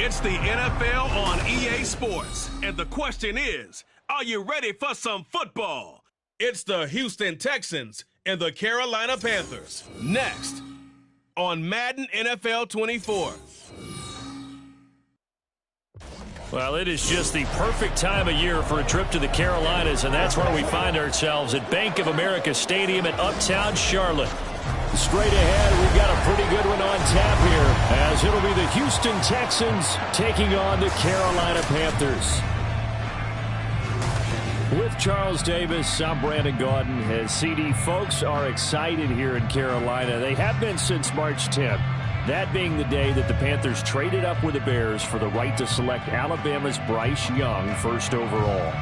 It's the NFL on EA Sports. And the question is, are you ready for some football? It's the Houston Texans and the Carolina Panthers. Next on Madden NFL 24. Well, it is just the perfect time of year for a trip to the Carolinas, and that's where we find ourselves at Bank of America Stadium in Uptown Charlotte. Straight ahead, we've got a pretty good one on tap here, as it'll be the Houston Texans taking on the Carolina Panthers. With Charles Davis, I'm Brandon Gaudin. As CD, folks are excited here in Carolina. They have been since March 10th. That being the day that the Panthers traded up with the Bears for the right to select Alabama's Bryce Young first overall.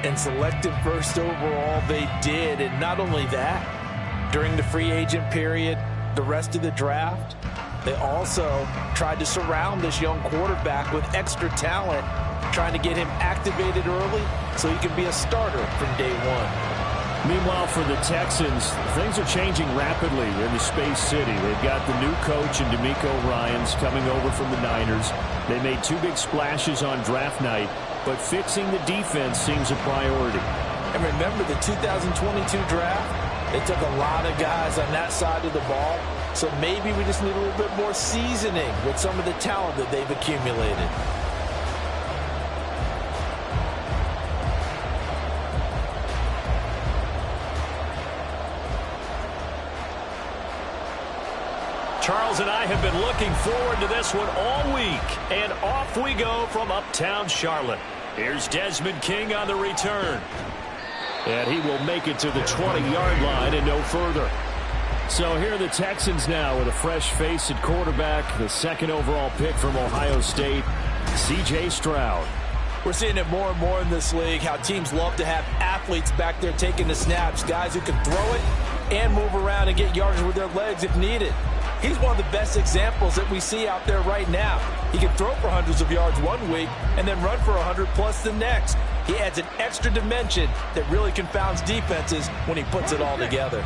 And selected first overall they did. And not only that, during the free agent period, the rest of the draft, they also tried to surround this young quarterback with extra talent, trying to get him activated early so he can be a starter from day one. Meanwhile, for the Texans, things are changing rapidly in the Space City. They've got the new coach and DeMeco Ryans coming over from the Niners. They made two big splashes on draft night, but fixing the defense seems a priority. And remember the 2022 draft? They took a lot of guys on that side of the ball, so maybe we just need a little bit more seasoning with some of the talent that they've accumulated. Charles and I have been looking forward to this one all week, and off we go from Uptown Charlotte. Here's Desmond King on the return. And he will make it to the 20-yard line and no further. So here are the Texans now with a fresh face at quarterback, the second overall pick from Ohio State, C.J. Stroud. We're seeing it more and more in this league, how teams love to have athletes back there taking the snaps, guys who can throw it and move around and get yardage with their legs if needed. He's one of the best examples that we see out there right now. He can throw for hundreds of yards one week and then run for 100+ the next. He adds an extra dimension that really confounds defenses when he puts it all together.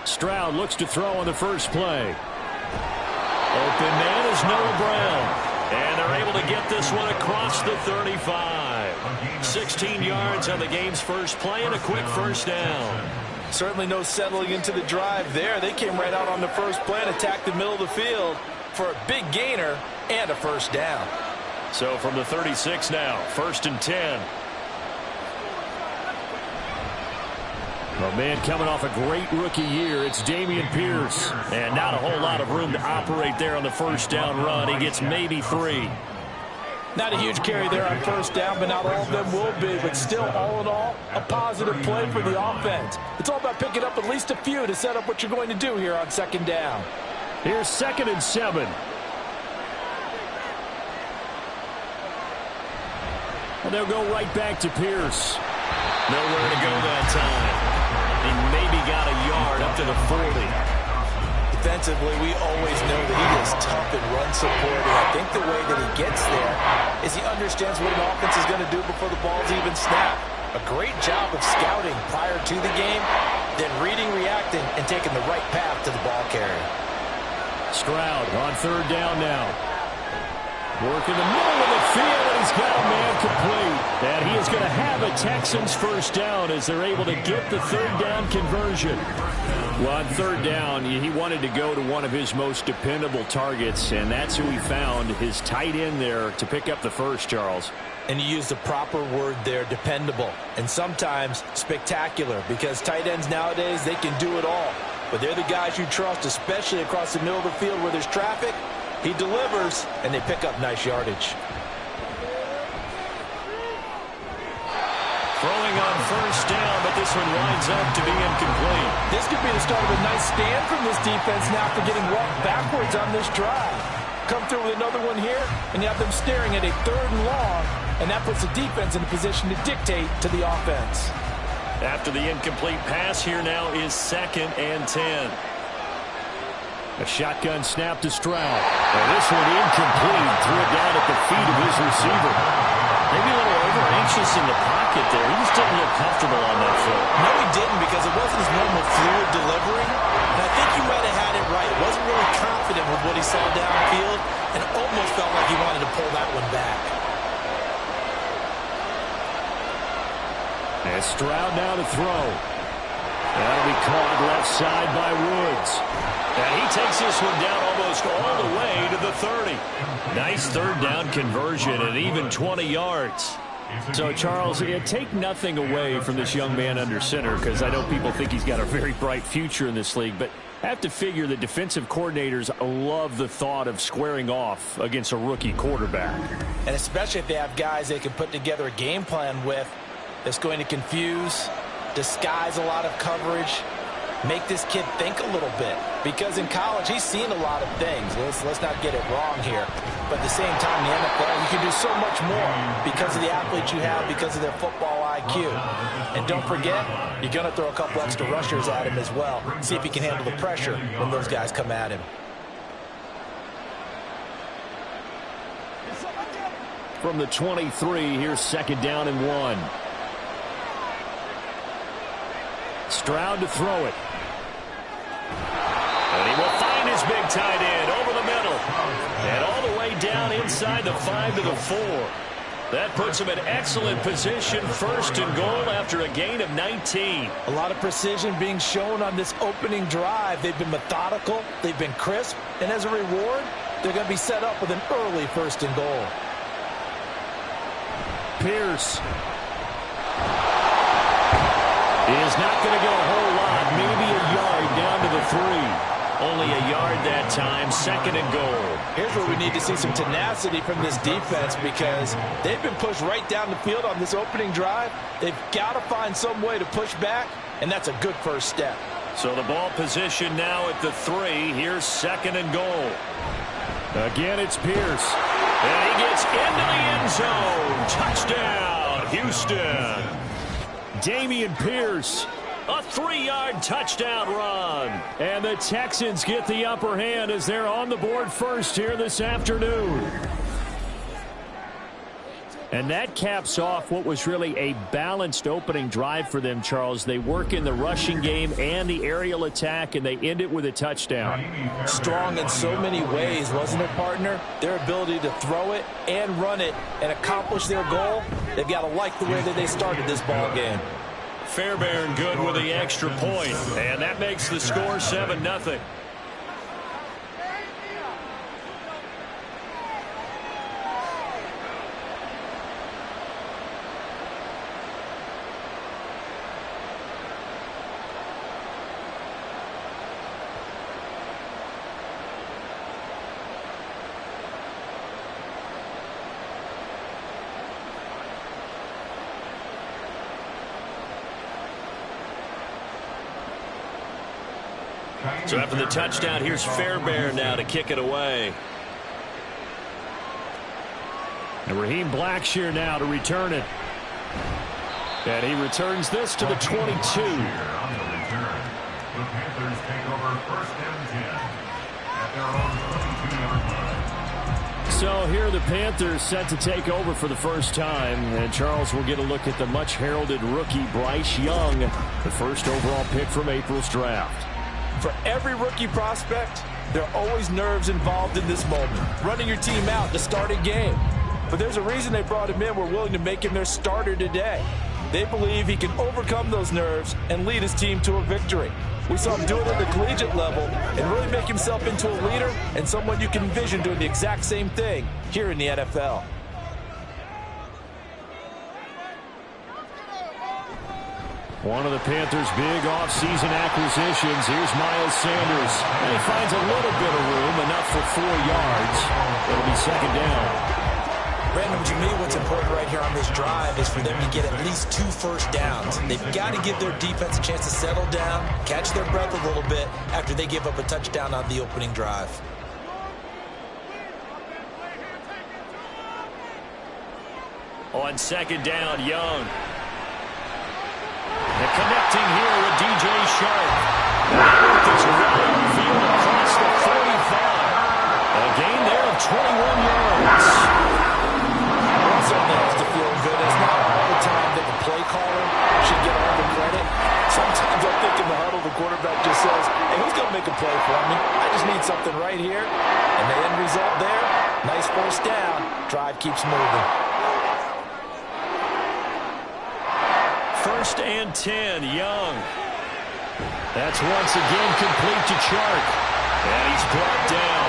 Stroud looks to throw on the first play. Open man is Noah Brown. And they're able to get this one across the 35. 16 yards on the game's first play and a quick first down. Certainly no settling into the drive there. They came right out on the first play and attacked the middle of the field for a big gainer and a first down. So from the 36 now, 1st and 10. Well, man, coming off a great rookie year, it's Dameon Pierce. And not a whole lot of room to operate there on the first down run. He gets maybe 3. Not a huge carry there on first down, but not all of them will be. But still, all in all, a positive play for the offense. It's all about picking up at least a few to set up what you're going to do here on second down. Here's 2nd and 7. And they'll go right back to Pierce. Nowhere to go that time. He maybe got a yard up to the 40. Defensively, we always know that he is tough in run support, and I think the way that he gets there is he understands what an offense is going to do before the ball's even snapped. A great job of scouting prior to the game, then reading, reacting, and taking the right path to the ball carrier. Stroud on 3rd down now. Work in the middle of the field, and he's got a man complete. And he is going to have a Texans first down as they're able to get the 3rd down conversion. Well, on 3rd down, he wanted to go to one of his most dependable targets, and that's who he found, his tight end there, to pick up the first, Charles. And you used the proper word there, dependable, and sometimes spectacular, because tight ends nowadays, they can do it all. But they're the guys you trust, especially across the middle of the field where there's traffic. He delivers, and they pick up nice yardage. Throwing on first down, but this one winds up to be incomplete. This could be the start of a nice stand from this defense now for getting walked backwards on this drive. Come through with another one here, and you have them staring at a 3rd and long, and that puts the defense in a position to dictate to the offense. After the incomplete pass, here now is 2nd and 10. A shotgun snap to Stroud. And this one incomplete. Threw it down at the feet of his receiver. Maybe a little over-anxious in the pocket there. He just didn't look comfortable on that foot. No, he didn't, because it wasn't his normal fluid delivery. And I think he might have had it right. Wasn't really confident with what he saw downfield and almost felt like he wanted to pull that one back. And Stroud now to throw. That'll be caught left side by Woods. And he takes this one down almost all the way to the 30. Nice third down conversion and even 20 yards. So, Charles, take nothing away from this young man under center, because I know people think he's got a very bright future in this league, but I have to figure that defensive coordinators love the thought of squaring off against a rookie quarterback. And especially if they have guys they can put together a game plan with that's going to confuse, disguise a lot of coverage, make this kid think a little bit. Because in college, he's seen a lot of things. Let's not get it wrong here. But at the same time, in the NFL, you can do so much more because of the athletes you have, because of their football IQ. And don't forget, you're going to throw a couple extra rushers at him as well. See if he can handle the pressure when those guys come at him. From the 23, here's second down and 1. Stroud to throw it. And he will find his big tight end over the middle. And all the way down inside the 5 to the 4. That puts him in excellent position, first and goal after a gain of 19. A lot of precision being shown on this opening drive. They've been methodical, they've been crisp, and as a reward, they're going to be set up with an early first and goal. Pierce is not going to go a whole lot, maybe a yard down to the 3. Only a yard that time, second and goal. Here's where we need to see some tenacity from this defense, because they've been pushed right down the field on this opening drive. They've got to find some way to push back, and that's a good first step. So the ball position now at the 3. Here's second and goal. Again, it's Pierce. And he gets into the end zone. Touchdown, Houston. Dameon Pierce, a 3-yard touchdown run. And the Texans get the upper hand as they're on the board first here this afternoon. And that caps off what was really a balanced opening drive for them, Charles. They work in the rushing game and the aerial attack, and they end it with a touchdown. Strong in so many ways, wasn't it, partner? Their ability to throw it and run it and accomplish their goal, they've got to like the way that they started this ball game. Fairbairn good with the extra point, and that makes the score 7-0. So after the touchdown, here's Fairbairn now to kick it away. And Raheem Blackshear now to return it. And he returns this to the 22. The Panthers take over first and 10 at their own 22-yard line. So here are the Panthers set to take over for the first time. And Charles will get a look at the much-heralded rookie Bryce Young, the first overall pick from April's draft. For every rookie prospect, there are always nerves involved in this moment. Running your team out to start a game. But there's a reason they brought him in. We're willing to make him their starter today. They believe he can overcome those nerves and lead his team to a victory. We saw him do it at the collegiate level and really make himself into a leader and someone you can envision doing the exact same thing here in the NFL. One of the Panthers' big offseason acquisitions. Here's Miles Sanders. And he finds a little bit of room, enough for 4 yards. It'll be second down. Brandon, to me, what's important right here on this drive is for them to get at least 2 first downs. They've got to give their defense a chance to settle down, catch their breath a little bit after they give up a touchdown on the opening drive. On second down, Young. And connecting here with DJ Sharp. This run field across the 45. A gain there of 21 yards. Something has to feel good. It's not all the time that the play caller should get all the credit. Sometimes I think in the huddle, the quarterback just says, hey, who's going to make right here. And the end result there, nice first down. Drive keeps moving. 1st and 10, Young. That's once again complete to Chark. And he's brought down.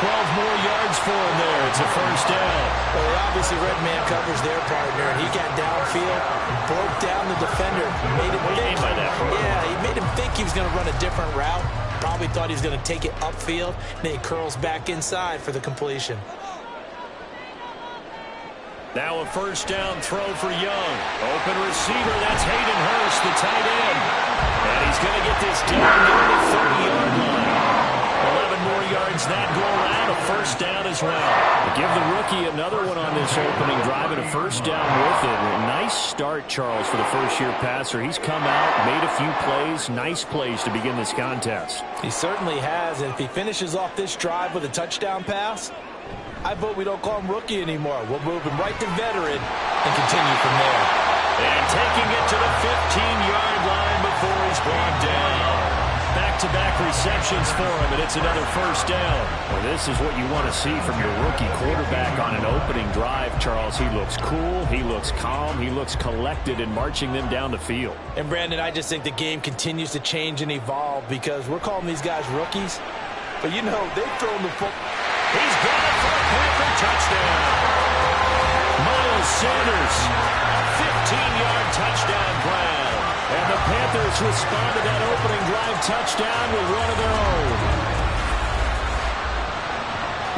12 more yards for him there. It's a first down. Well, he obviously read man coverage their partner, and he got downfield, broke down the defender, made him think. By that? Yeah, he made him think he was going to run a different route. Probably thought he was going to take it upfield, and then he curls back inside for the completion. Now a first down throw for Young. Open receiver, that's Hayden Hurst, the tight end. And he's going to get this down near the 30-yard line. 11 more yards that go around, a first down as well. Give the rookie another one on this opening drive and a first down with it. A nice start, Charles, for the first-year passer. He's come out, made a few plays, nice plays to begin this contest. He certainly has, and if he finishes off this drive with a touchdown pass, I vote we don't call him rookie anymore. We'll move him right to veteran and continue from there. And taking it to the 15-yard line before he's brought down. Back-to-back receptions for him, and it's another first down. Well, this is what you want to see from your rookie quarterback on an opening drive, Charles. He looks cool, he looks calm, he looks collected in marching them down the field. And, Brandon, I just think the game continues to change and evolve because we're calling these guys rookies. But, you know, they've thrown the football. He's got it for a Panther touchdown. Miles Sanders, a 15-yard touchdown grab. And the Panthers respond to that opening drive touchdown with one of their own.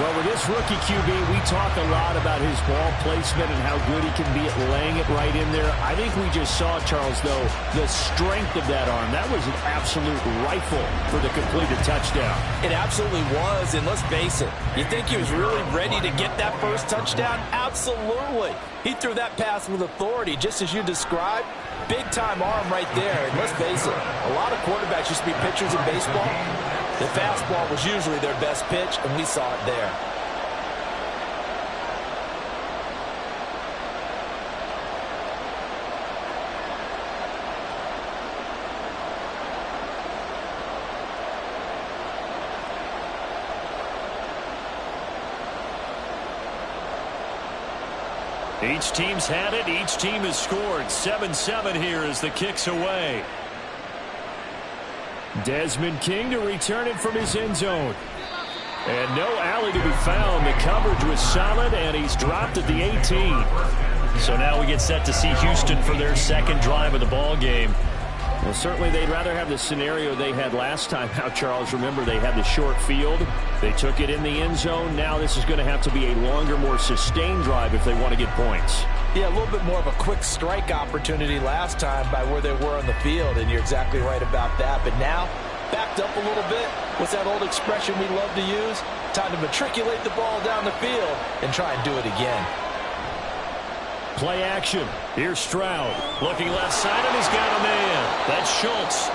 Well, with this rookie QB, we talk a lot about his ball placement and how good he can be at laying it right in there. I think we just saw, Charles, though, the strength of that arm. That was an absolute rifle for the completed touchdown. It absolutely was, and let's face it, you think he was really ready to get that first touchdown? Absolutely. He threw that pass with authority, just as you described. Big-time arm right there, and let's face it, a lot of quarterbacks used to be pitchers in baseball. The fastball was usually their best pitch, and we saw it there. Each team's had it. Each team has scored. 7-7 here as the kick's away. Desmond King to return it from his end zone. And no alley to be found. The coverage was solid, and he's dropped at the 18. So now we get set to see Houston for their second drive of the ball game. Well, certainly they'd rather have the scenario they had last time out, Charles. Remember, they had the short field. They took it in the end zone. Now this is going to have to be a longer, more sustained drive if they want to get points. Yeah, a little bit more of a quick strike opportunity last time by where they were on the field, and you're exactly right about that. But now, backed up a little bit. What's that old expression we love to use? Time to matriculate the ball down the field and try and do it again. Play action. Here's Stroud. Looking left side, and he's got a man. That's Schultz.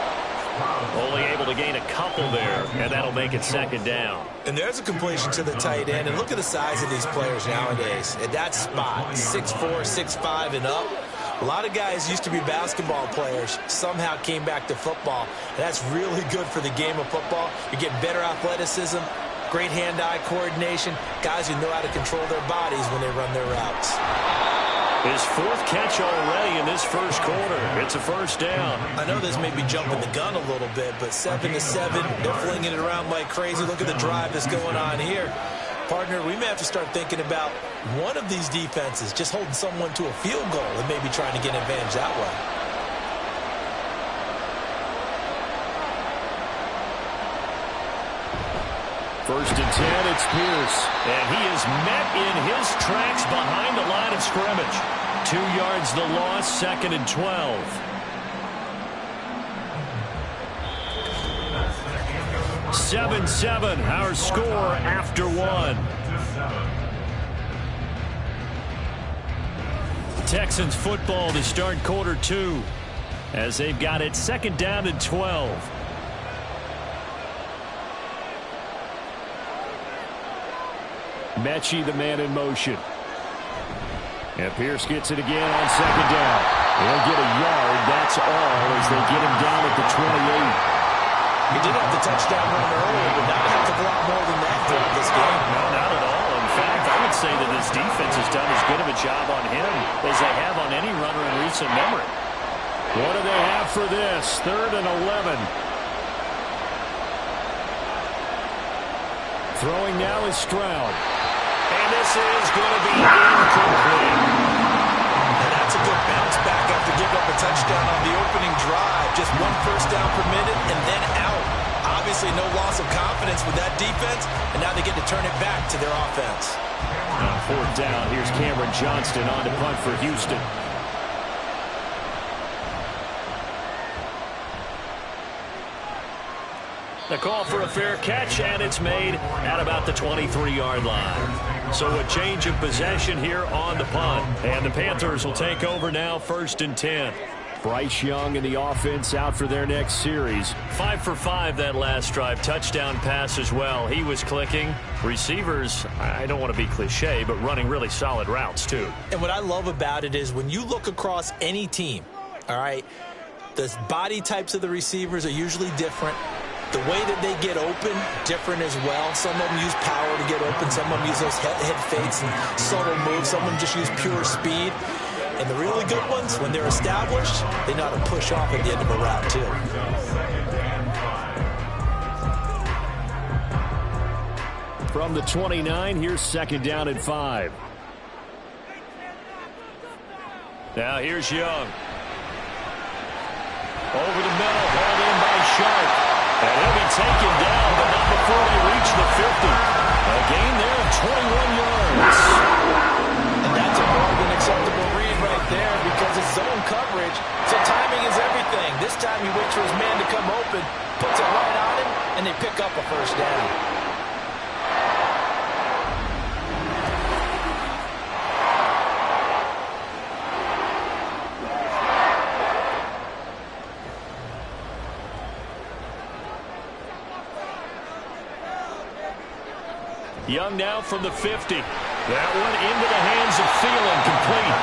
Only able to gain a couple there, and that'll make it second down. And there's a completion to the tight end. And look at the size of these players nowadays. At that spot, 6'4", 6'5", and up. A lot of guys used to be basketball players, somehow came back to football. And that's really good for the game of football. You're getting better athleticism, great hand-eye coordination, guys who know how to control their bodies when they run their routes. His fourth catch already in this first quarter. It's a first down. I know this may be jumping the gun a little bit, but 7-7, they're flinging it around like crazy. Look at the drive that's going on here. Partner, we may have to start thinking about one of these defenses just holding someone to a field goal and maybe trying to get an advantage that way. First and 10, it's Pierce. And he is met in his tracks behind the line of scrimmage. 2 yards the loss, second and 12. (7-7), our score after one. Texans football to start quarter two as they've got it second down and 12. Mechie, the man in motion. And Pierce gets it again on second down. He'll get a yard, that's all, as they get him down at the 28. He did have the touchdown run earlier, but not a heck of a lot more than that throughout this game. No, not at all. In fact, I would say that this defense has done as good of a job on him as they have on any runner in recent memory. What do they have for this? 3rd and 11. Throwing now is Stroud. And this is going to be incomplete. And that's a good bounce back after giving up a touchdown on the opening drive. Just 1 first down per minute and then out. Obviously no loss of confidence with that defense, and now they get to turn it back to their offense. On 4th down, here's Cameron Johnston on to punt for Houston. The call for a fair catch, and it's made at about the 23-yard line. So a change of possession here on the punt. And the Panthers will take over now, 1st and 10. Bryce Young and the offense out for their next series. 5 for 5 that last drive. Touchdown pass as well. He was clicking. Receivers, I don't want to be cliche, but running really solid routes too. And what I love about it is when you look across any team, all right, the body types of the receivers are usually different. The way that they get open, different as well. Some of them use power to get open. Some of them use those head fakes and subtle moves. Some of them just use pure speed. And the really good ones, when they're established, they know how to push off at the end of a route, too. From the 29, here's 2nd down and 5. Now here's Young. Over the middle, hauled in by Sharp. And he'll be taken down, but not before they reach the 50. A gain there of 21 yards. And that's a more than acceptable read right there because it's zone coverage, so timing is everything. This time he waits for his man to come open, puts it right on him, and they pick up a 1st down. Young now from the 50. That one into the hands of Thielen, complete.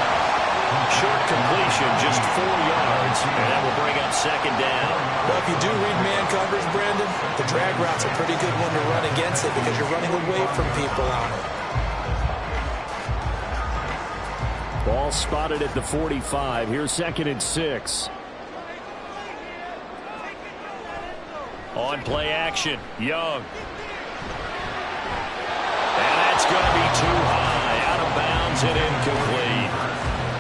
Short completion, just 4 yards, and that will bring up 2nd down. Well, if you do read man coverage, Brandon, the drag route's a pretty good one to run against it because you're running away from people on it. Ball spotted at the 45. Here's 2nd and 6. On play action, Young. And that's going to be too high, out of bounds and incomplete.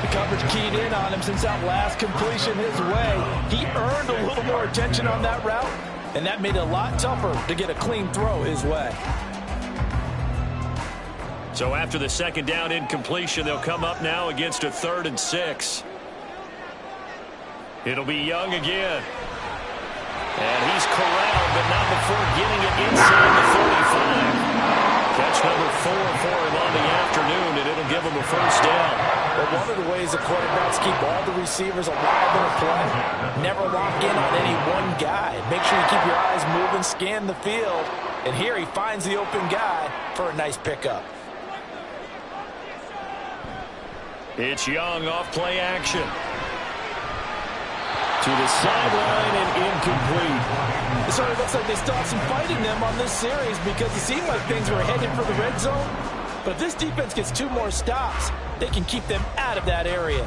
The coverage keyed in on him since that last completion his way. He earned a little more attention on that route, and that made it a lot tougher to get a clean throw his way. So after the 2nd down incompletion, they'll come up now against a 3rd and 6. It'll be Young again. And he's corralled, but not before getting it inside the 45. Catch number 4 for him on the afternoon, and it'll give him a 1st down. But one of the ways the quarterbacks keep all the receivers alive in a play, never lock in on any one guy. Make sure you keep your eyes moving, scan the field, and here he finds the open guy for a nice pickup. It's Young off play action. To the sideline and incomplete. It sort of looks like they still have some fight in them on this series because it seemed like things were headed for the red zone. But if this defense gets 2 more stops, they can keep them out of that area.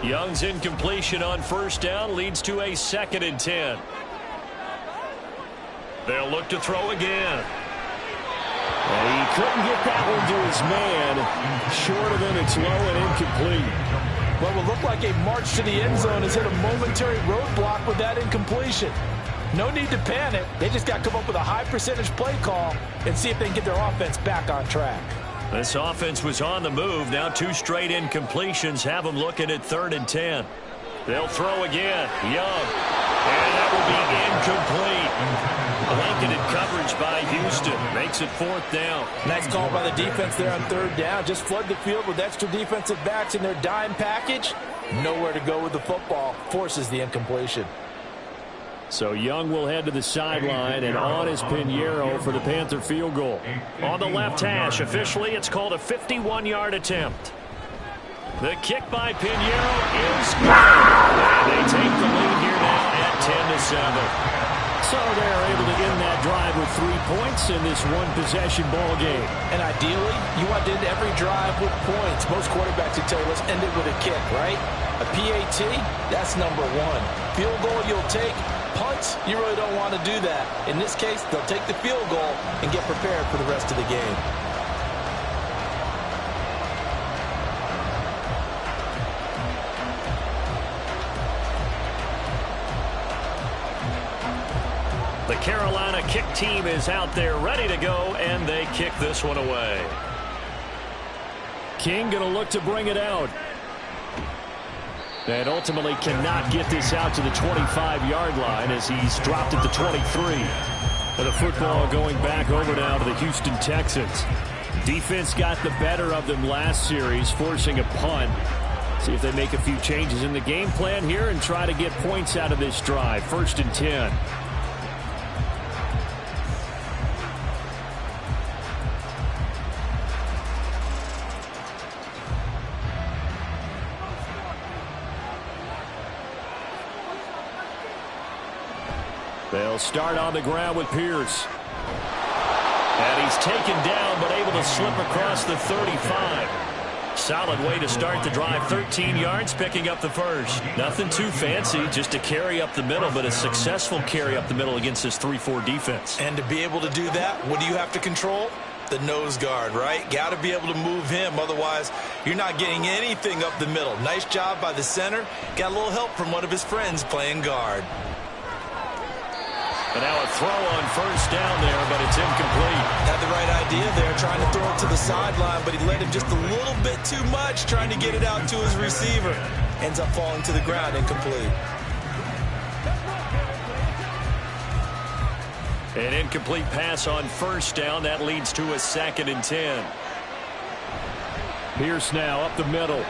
Young's incompletion on 1st down leads to a 2nd and 10. They'll look to throw again. And he couldn't get that one to his man. Short of him, it's low and incomplete. What will look like a march to the end zone has hit a momentary roadblock with that incompletion. No need to panic. They just got to come up with a high percentage play call and see if they can get their offense back on track. This offense was on the move. Now 2 straight incompletions have them looking at 3rd and 10. They'll throw again. Young. And that will be incomplete. Blanketed coverage by Houston. Makes it 4th down. Nice call by the defense there on 3rd down. Just flood the field with extra defensive backs in their dime package. Nowhere to go with the football. Forces the incompletion. So Young will head to the sideline, and on is Pinheiro for the Panther field goal. On the left hash, officially it's called a 51-yard attempt. The kick by Pinheiro is good. And they take the lead here now at 10-7. So they're able to end that drive with 3 points in this one-possession ball game. And ideally, you want to end every drive with points. Most quarterbacks would tell you, let's end it with a kick, right? A PAT, that's number one. Field goal you'll take. Punts, you really don't want to do that. In this case, they'll take the field goal and get prepared for the rest of the game. The Carolina kick team is out there ready to go, and they kick this one away. King going to look to bring it out. And ultimately cannot get this out to the 25-yard line as he's dropped at the 23. And the football going back over now to the Houston Texans. Defense got the better of them last series, forcing a punt. See if they make a few changes in the game plan here and try to get points out of this drive. 1st and 10. They'll start on the ground with Pierce. And he's taken down, but able to slip across the 35. Solid way to start the drive. 13 yards, picking up the first. Nothing too fancy, just a carry up the middle, but a successful carry up the middle against this 3-4 defense. And to be able to do that, what do you have to control? The nose guard, right? Got to be able to move him. Otherwise, you're not getting anything up the middle. Nice job by the center. Got a little help from one of his friends playing guard. And now a throw on 1st down there, but it's incomplete. Had the right idea there, trying to throw it to the sideline, but he let him just a little bit too much, trying to get it out to his receiver. Ends up falling to the ground, incomplete. An incomplete pass on 1st down. That leads to a 2nd and 10. Pierce now up the middle.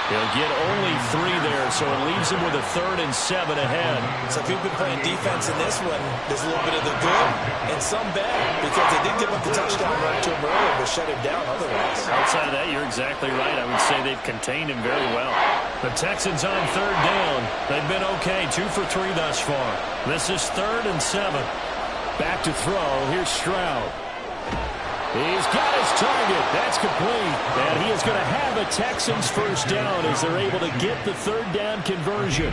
He'll get only 3 there, so it leaves him with a 3rd and 7 ahead. So if you've been playing defense in this one, there's a little bit of the good and some bad, because they did give up the touchdown run to him earlier, but shut him down otherwise. Outside of that, you're exactly right. I would say they've contained him very well. The Texans on 3rd down. They've been okay, 2 for 3 thus far. This is 3rd and 7. Back to throw. Here's Stroud. He's got his target. That's complete. And he is going to have a Texans 1st down as they're able to get the 3rd down conversion.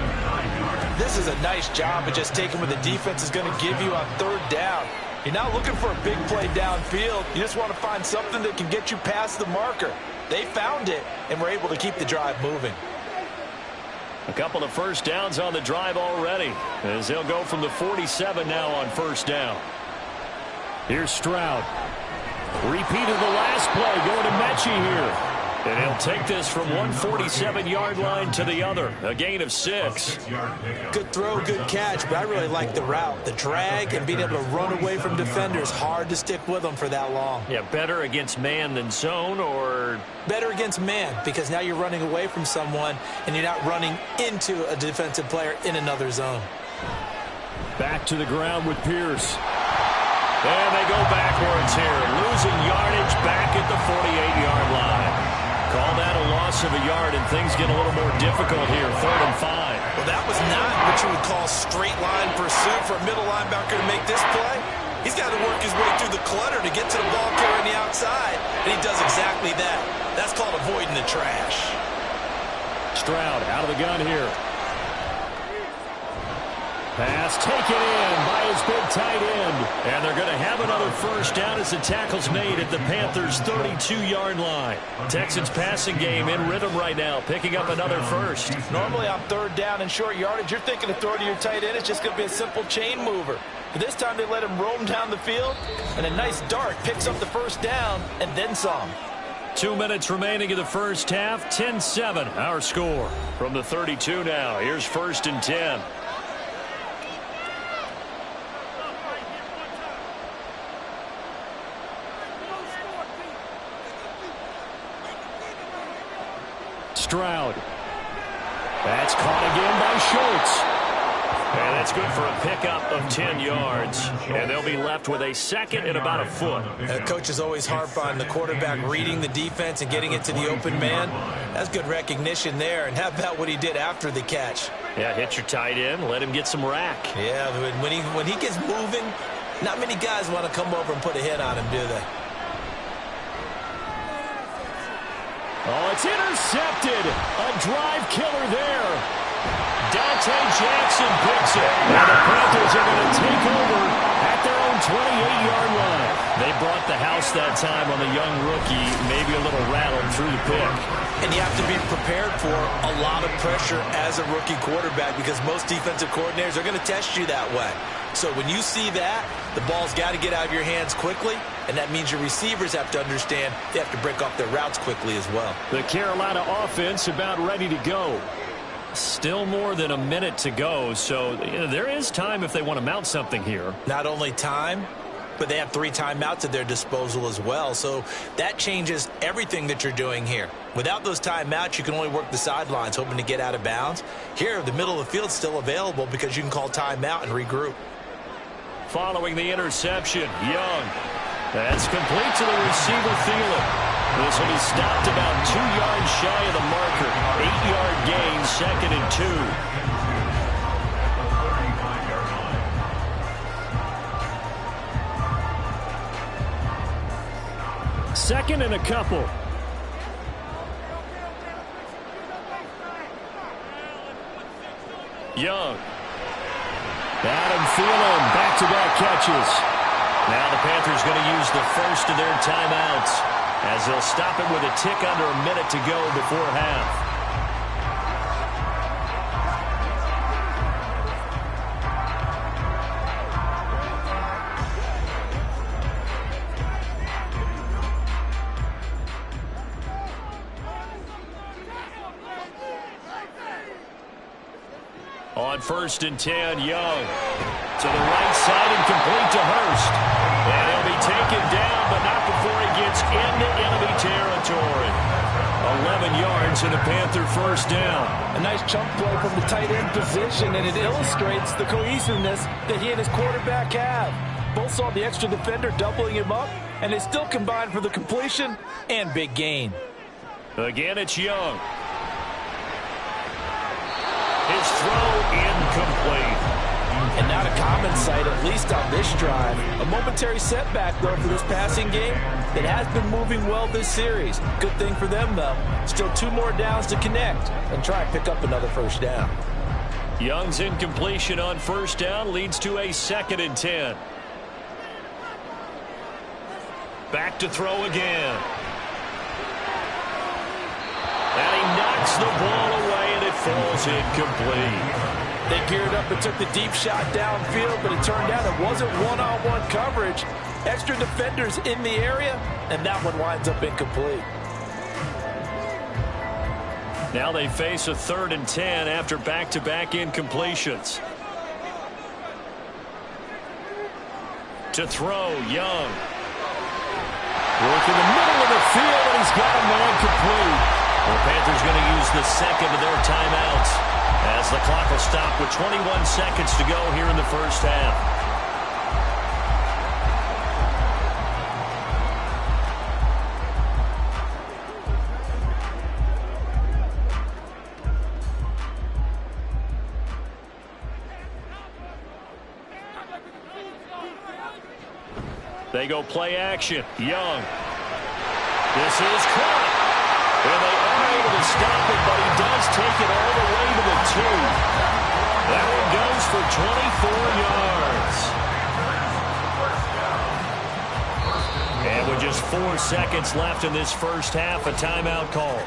This is a nice job of just taking what the defense is going to give you on 3rd down. You're not looking for a big play downfield. You just want to find something that can get you past the marker. They found it and were able to keep the drive moving. A couple of 1st downs on the drive already as they'll go from the 47 now on 1st down. Here's Stroud. Repeat of the last play, going to Mechie here. And he'll take this from one 47-yard line to the other. A gain of 6. Good throw, good catch, but I really like the route. The drag and being able to run away from defenders. Hard to stick with them for that long. Yeah, better against man than zone, or? Better against man, because now you're running away from someone and you're not running into a defensive player in another zone. Back to the ground with Pierce. And they go backwards here, losing yardage back at the 48-yard line. Call that a loss of a yard, and things get a little more difficult here, 3rd and 5. Well, that was not what you would call straight line pursuit for a middle linebacker to make this play. He's got to work his way through the clutter to get to the ball carrier on the outside, and he does exactly that. That's called avoiding the trash. Stroud out of the gun here. Pass taken in by his big tight end. And they're going to have another 1st down as the tackle's made at the Panthers' 32-yard line. Texans passing game in rhythm right now, picking up another 1st. Normally on 3rd down and short yardage, you're thinking of throwing to your tight end. It's just going to be a simple chain mover. But this time they let him roam down the field, and a nice dart picks up the 1st down and then some. 2 minutes remaining in the first half. 10-7, our score. From the 32 now, here's 1st and 10. Stroud. That's caught again by Schultz. And that's good for a pickup of 10 yards. And they'll be left with a second and about a foot. Coaches always harp on the quarterback reading the defense and getting it to the open man. That's good recognition there. And how about what he did after the catch? Yeah, hit your tight end, let him get some rack. Yeah, when he gets moving, not many guys want to come over and put a hit on him, do they? Oh, it's intercepted. A drive killer there. Dante Jackson picks it. And the Panthers are going to take over at their own 28-yard line. They brought the house that time on the young rookie, maybe a little rattled through the pick. And you have to be prepared for a lot of pressure as a rookie quarterback because most defensive coordinators are going to test you that way. So when you see that, the ball's got to get out of your hands quickly, and that means your receivers have to understand they have to break off their routes quickly as well. The Carolina offense about ready to go. Still more than a minute to go, so there is time if they want to mount something here. Not only time, but they have 3 timeouts at their disposal as well, so that changes everything that you're doing here. Without those timeouts, you can only work the sidelines, hoping to get out of bounds. Here, the middle of the field's still available because you can call timeout and regroup. Following the interception, Young. That's complete to the receiver, Thielen. This will be stopped about 2 yards shy of the marker. 8-yard gain, 2nd and 2. Second and a couple. Young. Adam Thielen, back-to-back catches. Now the Panthers going to use the first of their timeouts as they'll stop it with a tick under a minute to go before half. On 1st and 10, Young to the right side and complete to Hurst. And he'll be taken down, but not before he gets into enemy territory. 11 yards and a Panther first down. A nice chunk play from the tight end position, and it illustrates the cohesiveness that he and his quarterback have. Both saw the extra defender doubling him up, and they still combined for the completion and big gain. Again, it's Young. His throw incomplete. And not a common sight, at least on this drive. A momentary setback, though, for this passing game that has been moving well this series. Good thing for them, though. Still 2 more downs to connect and try and pick up another first down. Young's incompletion on first down leads to a 2nd and 10. Back to throw again. And he knocks the ball away, and it falls incomplete. They geared up and took the deep shot downfield, but it turned out it wasn't one-on-one coverage. Extra defenders in the area, and that one winds up incomplete. Now they face a 3rd and 10 after back-to-back incompletions. To throw, Young. Work in the middle of the field, and he's got a man complete. The Panthers going to use the second of their timeouts as the clock will stop with 21 seconds to go here in the first half. They go play action. Young. This is caught. And they are able to stop it, but he does take it all the way to the 2. That one goes for 24 yards. And with just 4 seconds left in this first half, a timeout call.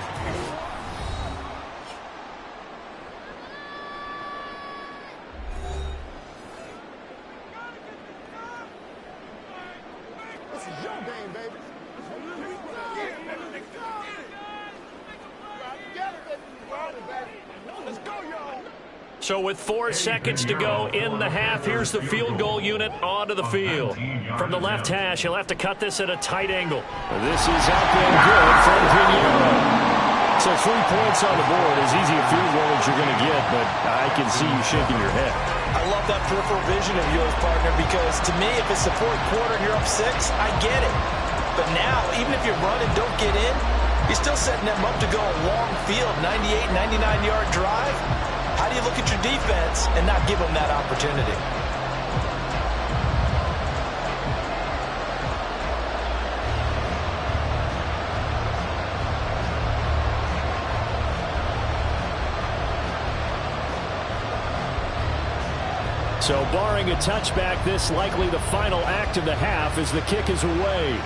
So with 4 seconds to go in the half, here's the field goal unit onto the field. From the left hash, he'll have to cut this at a tight angle. This is out there good from Pinheiro. So Well, 3 points on the board, as easy a field goal as you're going to get, but I can see you shaking your head. I love that peripheral vision of yours, partner, because to me, if it's the fourth quarter and you're up 6, I get it. But now, even if you run and don't get in, you're still setting them up to go a long field, 98, 99-yard drive. How do you look at your defense and not give them that opportunity? So barring a touchback, this likely the final act of the half as the kick is away.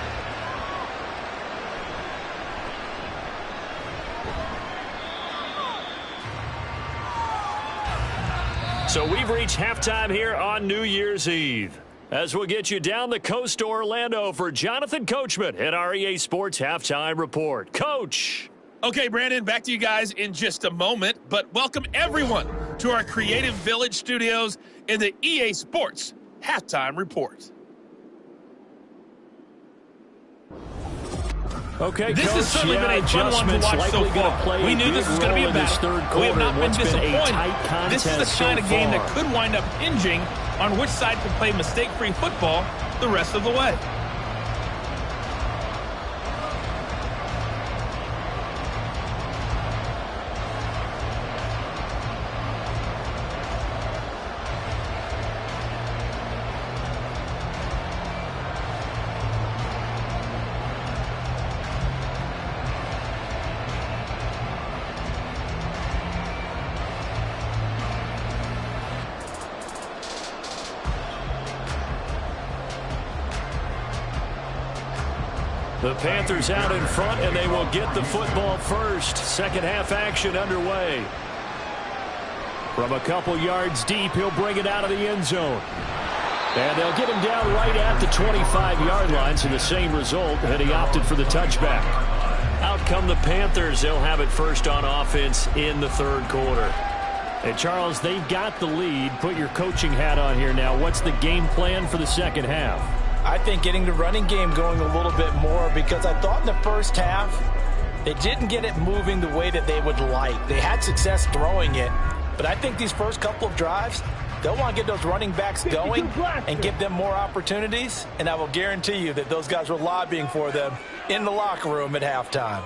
So we've reached halftime here on New Year's Eve. As we'll get you down the coast to Orlando for Jonathan Coachman at our EA Sports Halftime Report. Coach! Okay, Brandon, back to you guys in just a moment, but welcome everyone to our Creative Village studios in the EA Sports Halftime Report. Okay, this Coach, has certainly been a fun one to watch so far. We knew this was going to be a battle. We have not been disappointed. This is the kind of game that could wind up hinging on which side can play mistake-free football the rest of the way. The Panthers out in front, and they will get the football first. Second half action underway. From a couple yards deep, he'll bring it out of the end zone. And they'll get him down right at the 25-yard line, so the same result, and he opted for the touchback. Out come the Panthers. They'll have it first on offense in the third quarter. And, Charles, they've got the lead. Put your coaching hat on here now. What's the game plan for the second half? I think getting the running game going a little bit more, because I thought in the first half they didn't get it moving the way that they would like. They had success throwing it, but I think these first couple of drives, they'll want to get those running backs going and give them more opportunities, and I will guarantee you that those guys were lobbying for them in the locker room at halftime.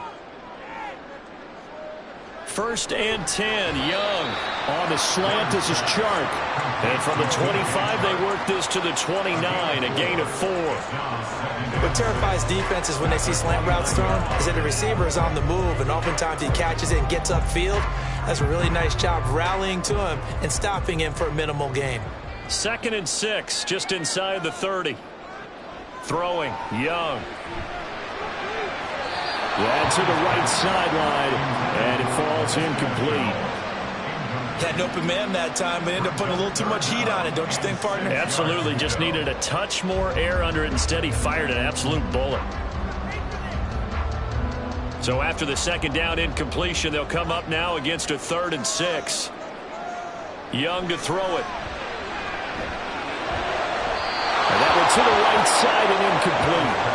1st and 10, Young on the slant. This is Chark. And from the 25, they work this to the 29, a gain of 4. What terrifies defenses when they see slant routes thrown is that the receiver is on the move, and oftentimes he catches it and gets upfield. That's a really nice job rallying to him and stopping him for a minimal gain. 2nd and 6, just inside the 30. Throwing, Young. Yeah, to the right sideline, and it falls incomplete. Had an open man that time, but ended up putting a little too much heat on it, don't you think, partner? Absolutely, just needed a touch more air under it. Instead, he fired an absolute bullet. So after the second down incompletion, they'll come up now against a 3rd and 6. Young to throw it. And that one to the right side and incomplete.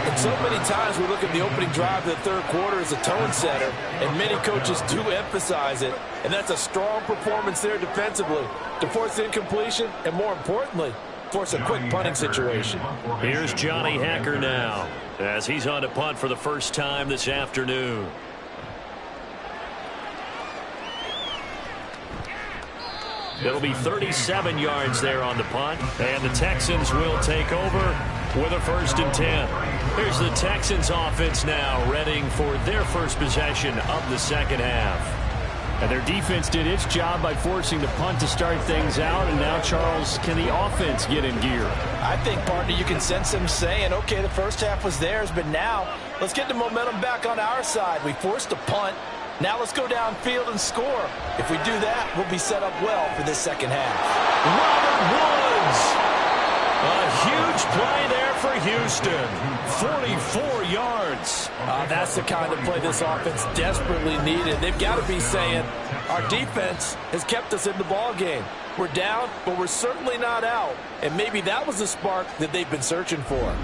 And so many times we look at the opening drive of the third quarter as a tone setter, and many coaches do emphasize it, and that's a strong performance there defensively to force incompletion and, more importantly, force a quick punting situation. Here's Johnny Hacker now as he's on to punt for the first time this afternoon. It'll be 37 yards there on the punt, and the Texans will take over with a 1st and 10. Here's the Texans offense now, readying for their first possession of the second half. And their defense did its job by forcing the punt to start things out, and now, Charles, can the offense get in gear? I think, partner, you can sense them saying, okay, the first half was theirs, but now let's get the momentum back on our side. We forced a punt. Now let's go downfield and score. If we do that, we'll be set up well for this second half. Robert Woods! A huge play there for Houston. 44 yards. That's the kind of play this offense desperately needed. They've got to be saying, our defense has kept us in the ball game. We're down, but we're certainly not out. And maybe that was the spark that they've been searching for.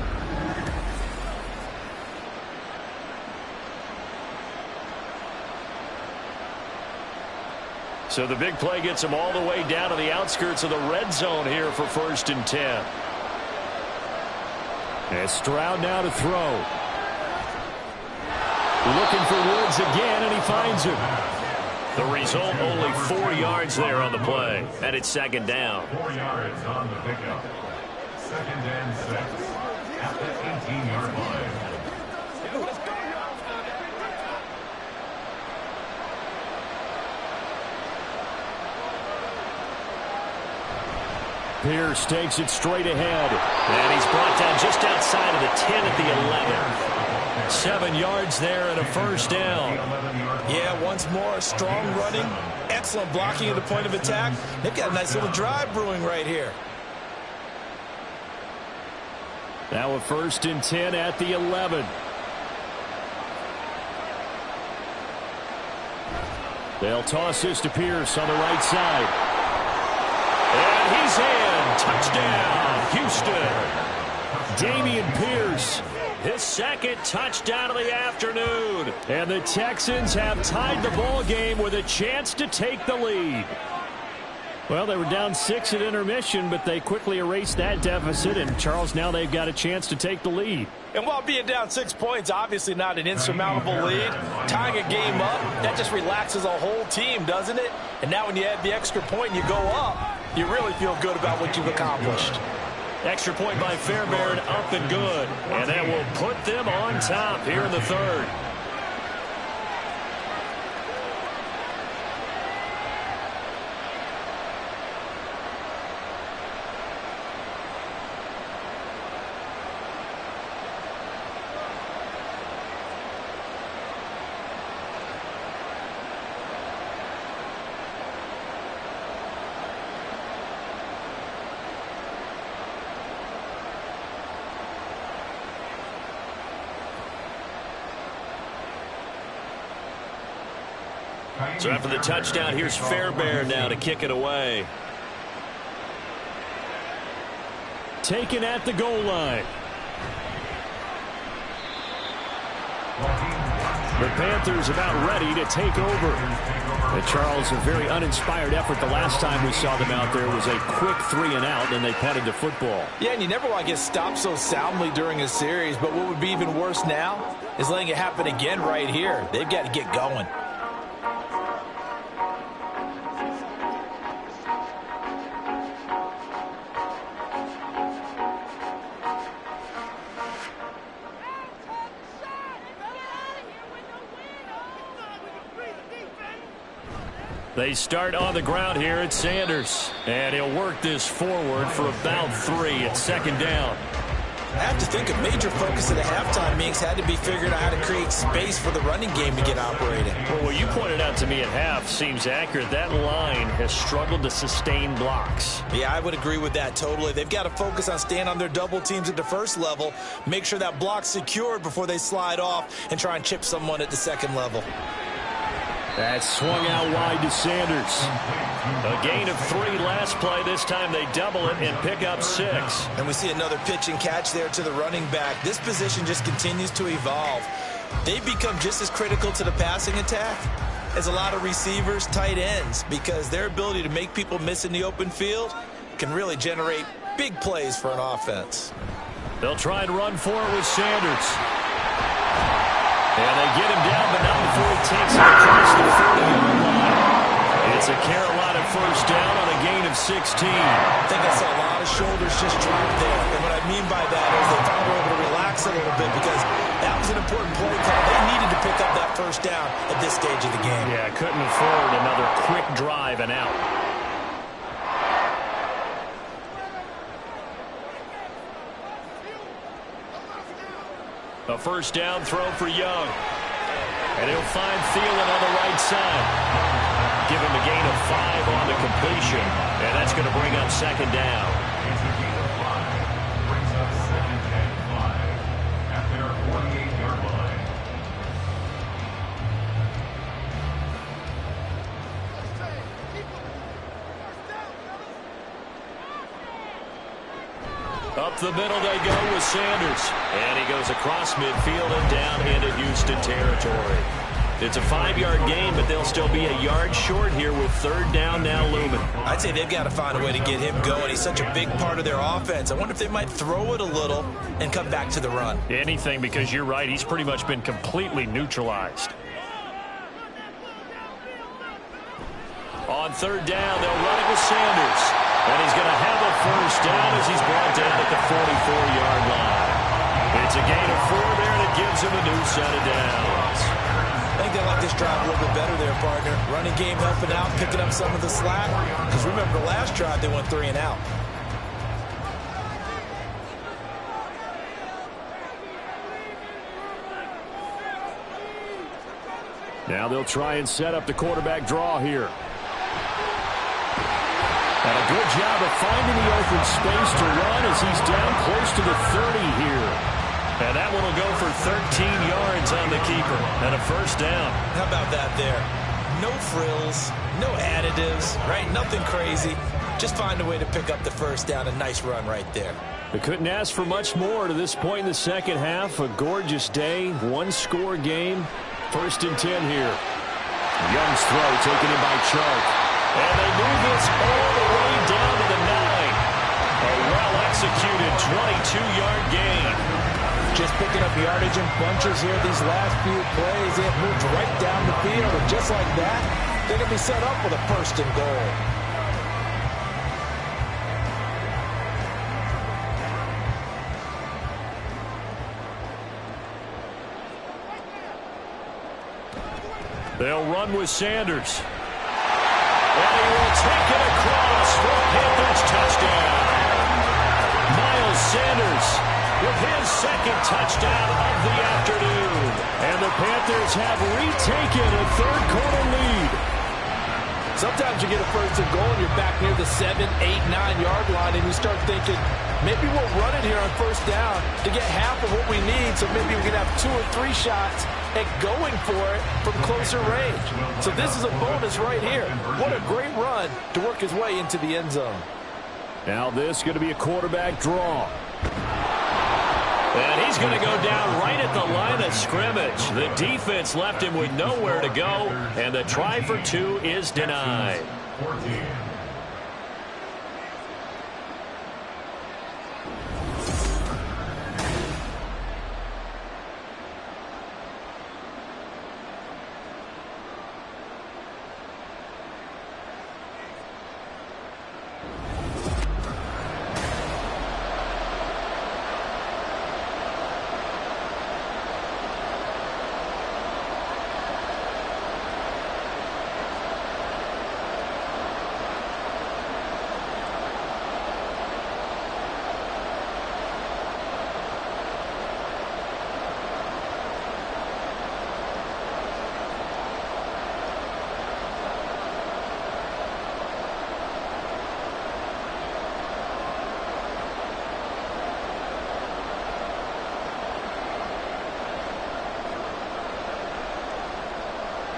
So the big play gets him all the way down to the outskirts of the red zone here for 1st and 10. And Stroud now to throw. Looking for Woods again, and he finds him. The result, only 4 yards there on the play. And it's 2nd down. 4 yards on the pickup. 2nd and 6 at the 18-yard line. Pierce takes it straight ahead. And he's brought down just outside of the 10 at the 11. 7 yards there and a 1st down. Yeah, once more, strong running, excellent blocking at the point of attack. They've got a nice little drive brewing right here. Now a 1st and 10 at the 11. They'll toss this to Pierce on the right side. And he's in. Touchdown, Houston. Dameon Pierce, his 2nd touchdown of the afternoon. And the Texans have tied the ball game with a chance to take the lead. Well, they were down 6 at intermission, but they quickly erased that deficit. And, Charles, now they've got a chance to take the lead. And while being down 6 points, obviously not an insurmountable lead, tying a game up, that just relaxes a whole team, doesn't it? And now when you add the extra point and you go up, you really feel good about what you've accomplished. Extra point by Fairbairn, up and good. And that will put them on top here in the 3rd. So after the touchdown, here's Fairbairn now to kick it away. Taken at the goal line. The Panthers about ready to take over. And Charles, a very uninspired effort the last time we saw them out there was a quick 3 and out, and they punted the football. Yeah, and you never want to get stopped so soundly during a series, but what would be even worse now is letting it happen again right here. They've got to get going. They start on the ground here at Sanders. And he'll work this forward for about 3 at 2nd down. I have to think a major focus of the halftime meetings had to be figuring out how to create space for the running game to get operating. Well, what you pointed out to me at half seems accurate. That line has struggled to sustain blocks. Yeah, I would agree with that totally. They've got to focus on staying on their double teams at the 1st level, make sure that block's secured before they slide off and try and chip someone at the 2nd level. That swung out wide to Sanders. A gain of 3 last play. This time they double it and pick up 6. And we see another pitch and catch there to the running back. This position just continues to evolve. They've become just as critical to the passing attack as a lot of receivers, tight ends, because their ability to make people miss in the open field can really generate big plays for an offense. They'll try and run for it with Sanders. And they get him down, but not before he takes it across the 40-yard line. It's a Carolina 1st down on a gain of 16. I think I saw a lot of shoulders just drop there. And what I mean by that is they finally were able to relax a little bit because that was an important play call. They needed to pick up that 1st down at this stage of the game. Yeah, couldn't afford another quick drive and out. A 1st down throw for Young. And he'll find Thielen on the right side. Give him a gain of 5 on the completion. And that's going to bring up 2nd down. It's a gain of 5. Brings up 2nd and 5 at their 48-yard line. Up the middle they go with Sanders. And he goes across midfield and down into Houston territory. It's a 5-yard gain, but they'll still be a yard short here with third down now looming. I'd say they've got to find a way to get him going. He's such a big part of their offense. I wonder if they might throw it a little and come back to the run. Anything, because you're right. He's pretty much been completely neutralized. On third down, they'll run it with Sanders. And he's going to have a first down as he's brought down at the 44-yard line. It's a gain of 4 there, and it gives him a new set of downs. I think they like this drive a little bit better there, partner. Running game helping out, picking up some of the slack. Because remember, the last drive, they went 3 and out. Now they'll try and set up the quarterback draw here. And a good job of finding the open space to run as he's down close to the 30 here. And that one will go for 13 yards on the keeper and a first down. How about that there? No frills, no additives, right? Nothing crazy. Just find a way to pick up the first down. A nice run right there. They couldn't ask for much more to this point in the second half. A gorgeous day, one-score game. 1st and 10 here. Young's throw taken in by Chark. And they move this all the way down to the 9. A well-executed 22-yard gain. Just picking up yardage in bunches here these last few plays. They have moved right down the field. And just like that, they're going to be set up with a 1st and goal. They'll run with Sanders. And he will take it across for Panthers touchdown. Miles Sanders with his 2nd touchdown of the afternoon. And the Panthers have retaken a 3rd-quarter lead. Sometimes you get a 1st and goal and you're back near the 7, 8, 9-yard line and you start thinking, maybe we'll run it here on 1st down to get half of what we need, so maybe we can have 2 or 3 shots at going for it from closer range. So this is a bonus right here. What a great run to work his way into the end zone. Now this is going to be a quarterback draw. And he's going to go down right at the line of scrimmage. The defense left him with nowhere to go, and the try for 2 is denied. 14.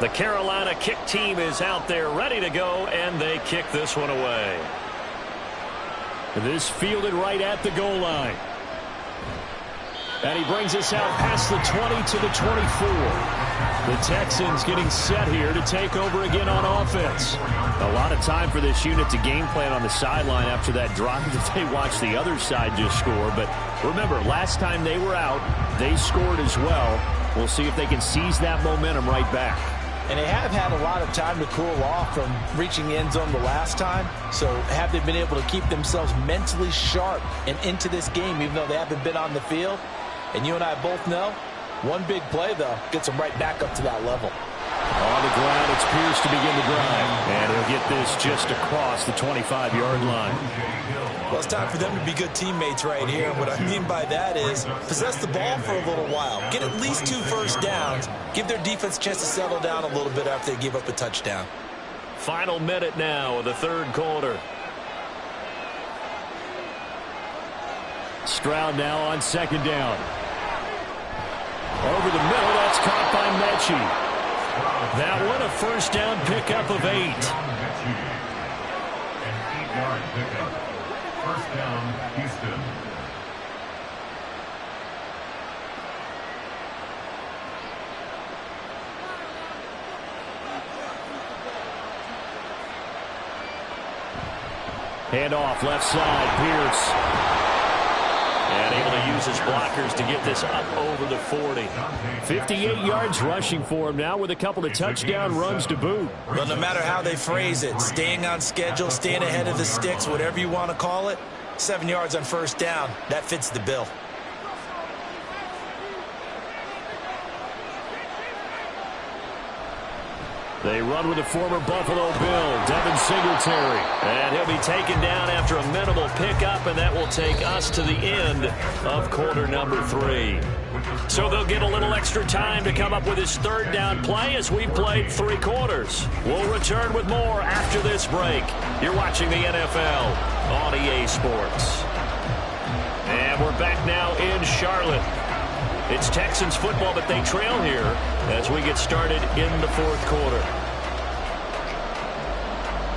The Carolina kick team is out there ready to go, and they kick this one away. This fielded right at the goal line. And he brings us out past the 20 to the 24. The Texans getting set here to take over again on offense. A lot of time for this unit to game plan on the sideline after that drive that they watched the other side just score. But remember, last time they were out, they scored as well. We'll see if they can seize that momentum right back. And they have had a lot of time to cool off from reaching the end zone the last time. So have they been able to keep themselves mentally sharp and into this game, even though they haven't been on the field? And you and I both know, one big play, though, gets them right back up to that level. On the ground, it's Pierce to begin the drive. And he'll get this just across the 25-yard line. Well, it's time for them to be good teammates right here. What I mean by that is possess the ball for a little while. Get at least 2 first downs. Give their defense a chance to settle down a little bit after they give up a touchdown. Final minute now of the 3rd quarter. Stroud now on 2nd down. Over the middle, that's caught by Mechie. That one a first down pickup of 8. An 8-yard pickup. First down, Houston. Hand off left side, Pierce. And able to use his blockers to get this up over the 40. 58 yards rushing for him now with a couple of touchdown runs to boot. Well, no matter how they phrase it, staying on schedule, staying ahead of the sticks, whatever you want to call it, 7 yards on first down, that fits the bill. They run with the former Buffalo Bill, Devin Singletary. And he'll be taken down after a minimal pickup, and that will take us to the end of quarter number 3. So they'll get a little extra time to come up with his third down play as we've played 3 quarters. We'll return with more after this break. You're watching the NFL on EA Sports. And we're back now in Charlotte. It's Texans football, but they trail here as we get started in the 4th quarter.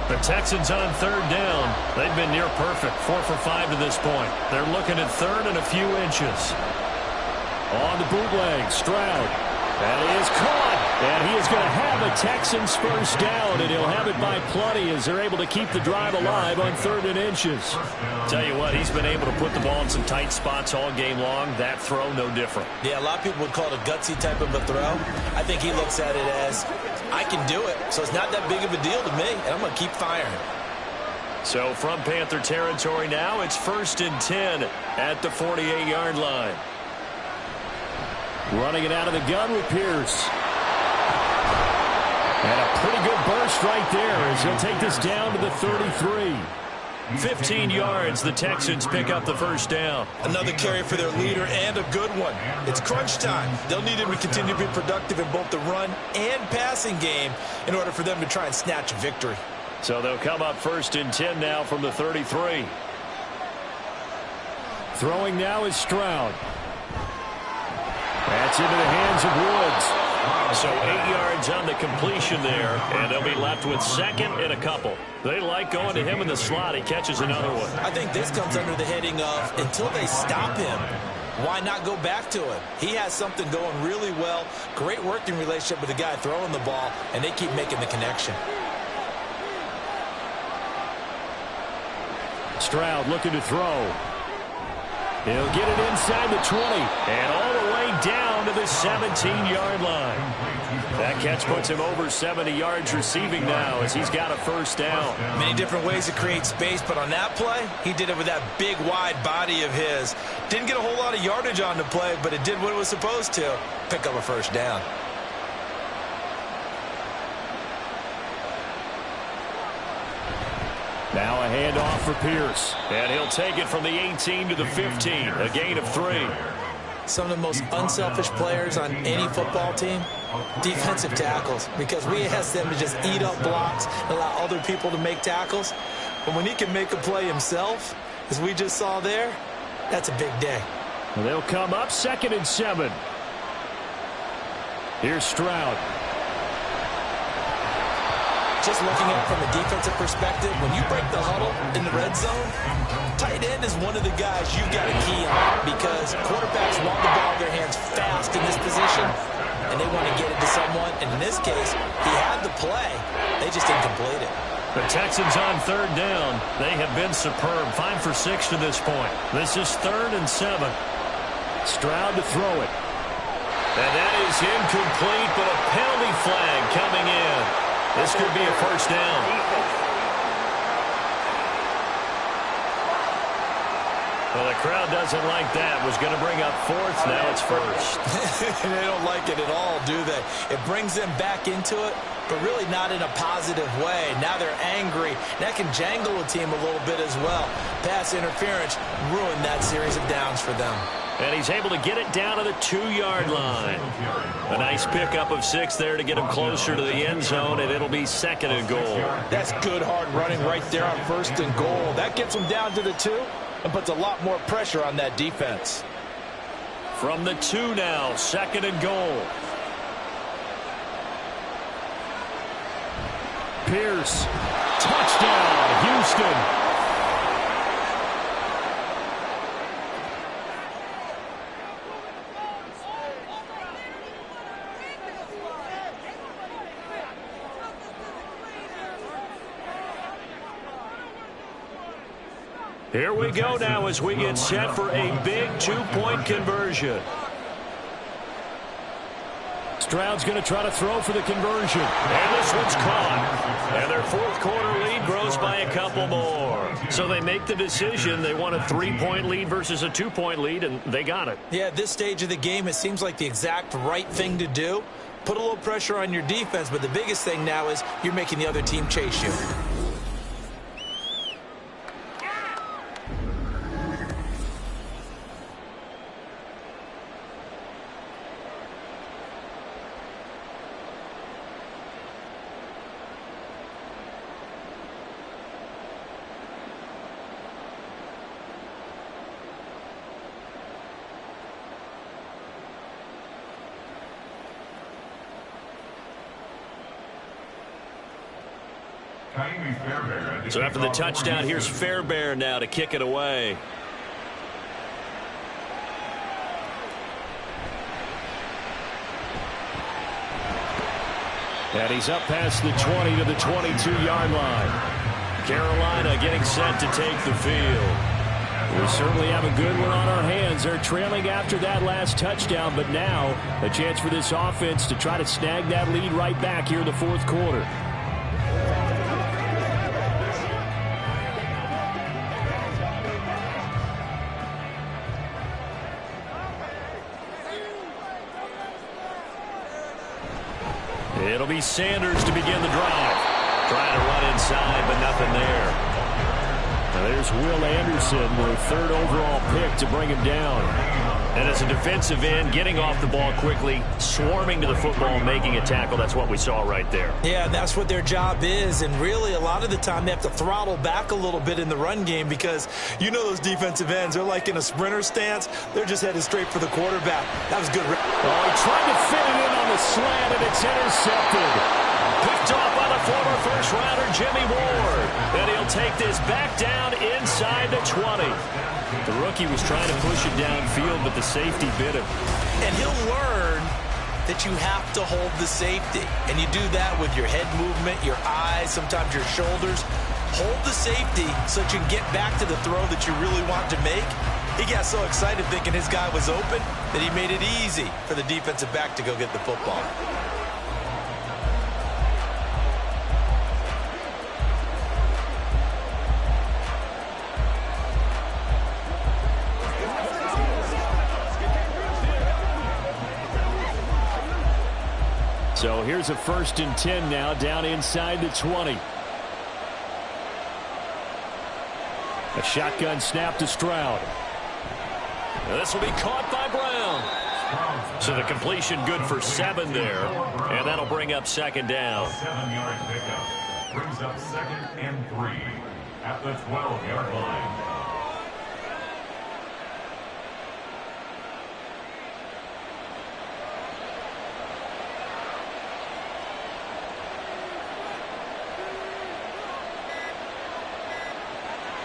The Texans on third down. They've been near perfect, 4 for 5 to this point. They're looking at third and a few inches. On the bootleg, Stroud. And he is caught. And he is going to have a Texans first down, and he'll have it by plenty as they're able to keep the drive alive on 3rd and inches. Tell you what, he's been able to put the ball in some tight spots all game long. That throw, no different. Yeah, a lot of people would call it a gutsy type of a throw. I think he looks at it as, I can do it, so it's not that big of a deal to me, and I'm going to keep firing. So from Panther territory now, it's 1st and 10 at the 48-yard line. Running it out of the gun with Pierce. And a pretty good burst right there as he'll take this down to the 33. 15 yards, the Texans pick up the first down. Another carry for their leader and a good one. It's crunch time. They'll need him to continue to be productive in both the run and passing game in order for them to try and snatch a victory. So they'll come up 1st and 10 now from the 33. Throwing now is Stroud. That's into the hands of Woods. So 8 yards on the completion there, and they'll be left with 2nd and a couple. They like going to him in the slot. He catches another one. I think this comes under the heading of until they stop him, why not go back to him? He has something going really well, great working relationship with the guy throwing the ball, and they keep making the connection. Stroud looking to throw. He'll get it inside the 20 and all the way down to the 17-yard line. That catch puts him over 70 yards receiving now as he's got a first down. Many different ways to create space, but on that play, he did it with that big, wide body of his. Didn't get a whole lot of yardage on the play, but it did what it was supposed to, pick up a first down. Now a handoff for Pierce. And he'll take it from the 18 to the 15. A gain of 3. Some of the most unselfish players on any football team, defensive tackles, because we ask them to just eat up blocks and allow other people to make tackles. But when he can make a play himself, as we just saw there, that's a big day. Well, they'll come up 2nd and 7. Here's Stroud. Just looking at it from a defensive perspective, when you break the huddle in the red zone, tight end is one of the guys you've got to key on because quarterbacks want the ball in their hands fast in this position, and they want to get it to someone. And in this case, he had the play. They just didn't complete it. The Texans on 3rd down. They have been superb. 5 for 6 to this point. This is 3rd and 7. Stroud to throw it. And that is incomplete, but a penalty flag coming in. This could be a first down. Well, the crowd doesn't like that. Was going to bring up 4th. Now it's 1st. They don't like it at all, do they? It brings them back into it, but really not in a positive way. Now they're angry. That can jangle a team a little bit as well. Pass interference ruined that series of downs for them. And he's able to get it down to the 2-yard line. A nice pickup of 6 there to get him closer to the end zone, and it'll be 2nd and goal. That's good hard running right there on 1st and goal. That gets him down to the 2 and puts a lot more pressure on that defense. From the 2 now, 2nd and goal. Pierce, touchdown, Houston. Here we go now as we get set for a big two-point conversion. Stroud's going to try to throw for the conversion. And this one's caught. And their fourth quarter lead grows by a couple more. So they make the decision. They want a 3-point lead versus a 2-point lead, and they got it. Yeah, at this stage of the game, it seems like the exact right thing to do. Put a little pressure on your defense, but the biggest thing now is you're making the other team chase you. So after the touchdown, here's Fairbairn now to kick it away. And he's up past the 20 to the 22-yard line. Carolina getting set to take the field. We certainly have a good one on our hands. They're trailing after that last touchdown, but now a chance for this offense to try to snag that lead right back here in the fourth quarter. It'll be Sanders to begin the drive. Trying to run inside, but nothing there. Now there's Will Anderson, the third overall pick to bring him down. And as a defensive end, getting off the ball quickly, swarming to the football, making a tackle, that's what we saw right there. Yeah, that's what their job is. And really, a lot of the time, they have to throttle back a little bit in the run game because you know those defensive ends, they're like in a sprinter stance. They're just headed straight for the quarterback. That was good. Oh, he tried to fit it in on the slant, and it's intercepted. Picked off by the former first-rounder Jimmy Ward. And he'll take this back down inside the 20. The rookie was trying to push it downfield, but the safety bit him. And he'll learn that you have to hold the safety. And you do that with your head movement, your eyes, sometimes your shoulders. Hold the safety so that you can get back to the throw that you really want to make. He got so excited thinking his guy was open that he made it easy for the defensive back to go get the football. So here's a 1st and 10 now, down inside the 20. A shotgun snap to Stroud. This will be caught by Brown. So the completion good for 7 there, and that'll bring up 2nd down. 7-yard pickup brings up 2nd and 3 at the 12-yard line.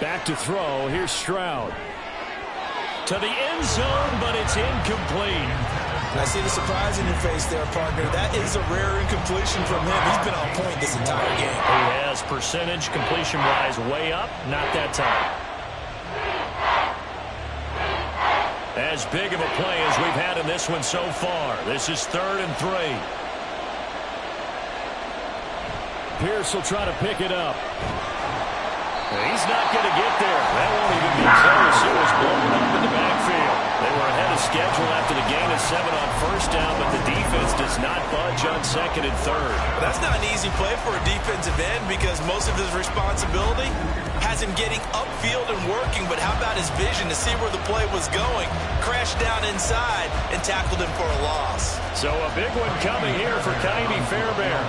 Back to throw. Here's Stroud. To the end zone, but it's incomplete. I see the surprise in your face there, partner. That is a rare incompletion from him. He's been on point this entire game. He has percentage completion-wise way up. Not that time. As big of a play as we've had in this one so far. This is 3rd and 3. Pierce will try to pick it up. He's not going to get there. That won't even be close. It was blown up in the backfield. They were ahead of schedule after the gain of 7 on 1st down, but the defense does not budge on 2nd and 3rd. That's not an easy play for a defensive end because most of his responsibility has him getting upfield and working, but how about his vision to see where the play was going, crashed down inside, and tackled him for a loss. So a big one coming here for Ka'imi Fairbairn.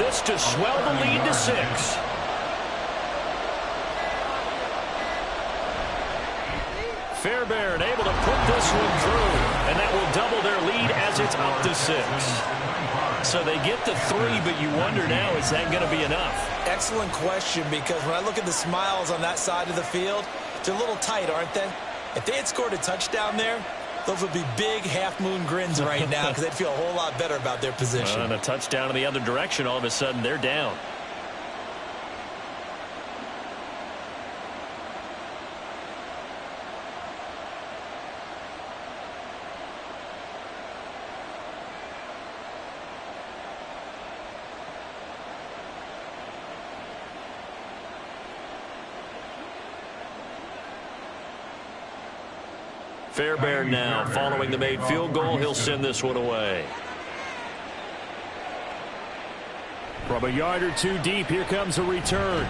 This to swell the lead to 6. Fairbairn able to put this one through, and that will double their lead as it's up to 6. So they get the 3, but you wonder now, is that going to be enough? Excellent question, because when I look at the smiles on that side of the field, they're a little tight, aren't they? If they had scored a touchdown there, those would be big half-moon grins right now because they'd feel a whole lot better about their position. And a touchdown in the other direction, all of a sudden they're down. Fairbairn now following the made field goal. He'll send this one away. From a yard or two deep, here comes a return.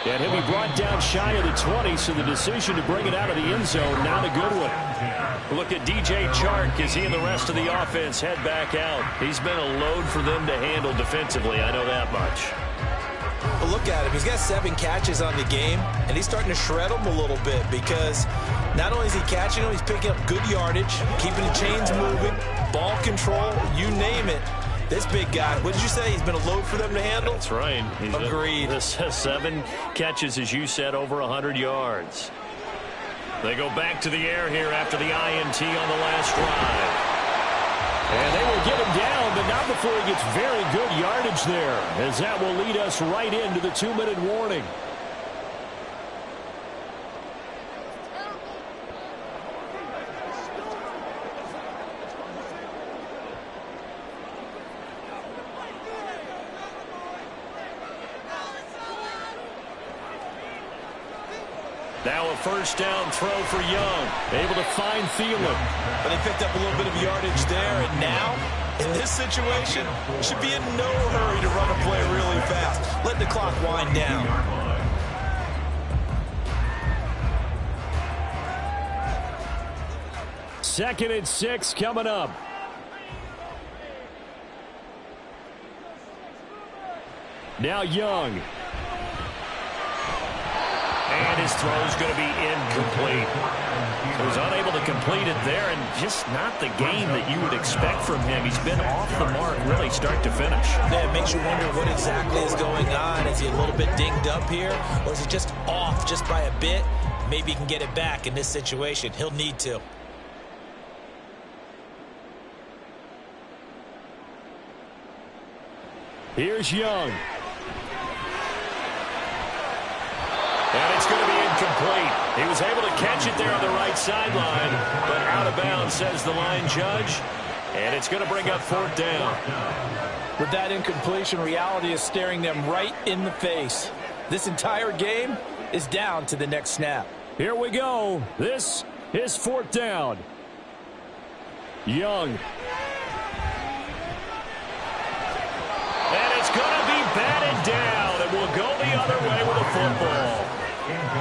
And he'll be brought down shy of the 20, so the decision to bring it out of the end zone, not a good one. Look at DJ Chark as he and the rest of the offense head back out. He's been a load for them to handle defensively, I know that much. But look at him. He's got 7 catches on the game, and he's starting to shred them a little bit because not only is he catching them, he's picking up good yardage, keeping the chains moving, ball control, you name it. This big guy, what did you say? He's been a load for them to handle? That's right. Agreed. This has 7 catches, as you said, over 100 yards. They go back to the air here after the INT on the last drive. And they will get him down, but not before he gets very good yardage there, as that will lead us right into the 2-minute warning. Now a first down throw for Young. Able to find Thielen. But he picked up a little bit of yardage there, and now, in this situation, should be in no hurry to run a play really fast. Let the clock wind down. Second and 6 coming up. Now Young. And his throw is going to be incomplete. He was unable to complete it there, and just not the game that you would expect from him. He's been off the mark really start to finish. Yeah, it makes you wonder what exactly is going on. Is he a little bit dinged up here, or is he just off just by a bit? Maybe he can get it back in this situation. He'll need to. Here's Young. And it's going to be incomplete. He was able to catch it there on the right sideline, but out of bounds, says the line judge. And it's going to bring up 4th down. With that incompletion, reality is staring them right in the face. This entire game is down to the next snap. Here we go. This is 4th down. Young. And it's going to be batted down, and we'll go the other way with a football.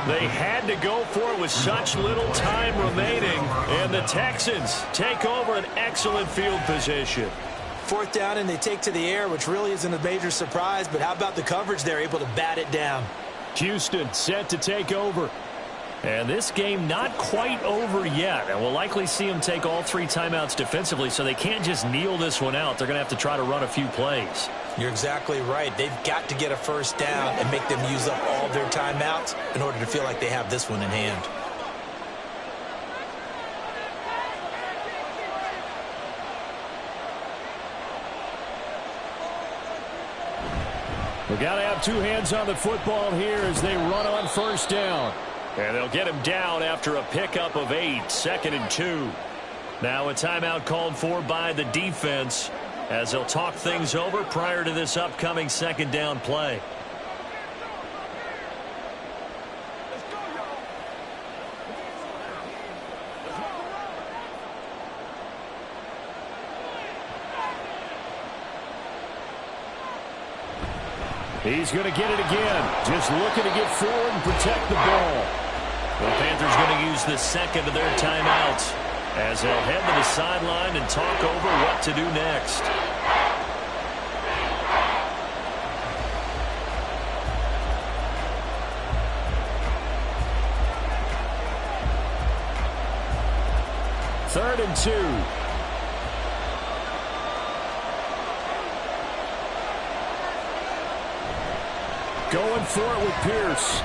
They had to go for it with such little time remaining, and the Texans take over an excellent field position. 4th down, and they take to the air, which really isn't a major surprise, but how about the coverage there, able to bat it down? Houston set to take over. And this game not quite over yet, and we'll likely see them take all 3 timeouts defensively, so they can't just kneel this one out. They're going to have to try to run a few plays. You're exactly right. They've got to get a first down and make them use up all their timeouts in order to feel like they have this one in hand. We've got to have 2 hands on the football here as they run on first down. And they'll get him down after a pickup of 8, 2nd and 2. Now a timeout called for by the defense as they'll talk things over prior to this upcoming 2nd down play. He's going to get it again. Just looking to get forward and protect the ball. The Panthers going to use the 2nd of their timeouts as they'll head to the sideline and talk over what to do next. Third and 2. Going for it with Pierce.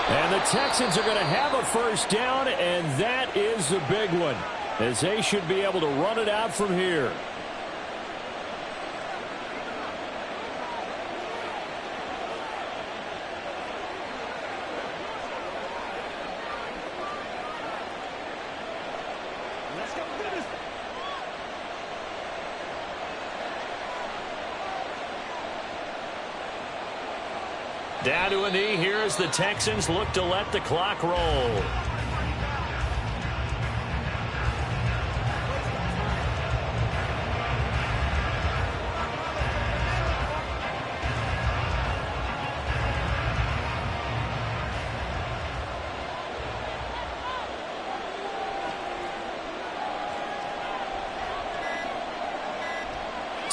And the Texans are going to have a first down, and that is the big one, as they should be able to run it out from here. Down to a knee here as the Texans look to let the clock roll.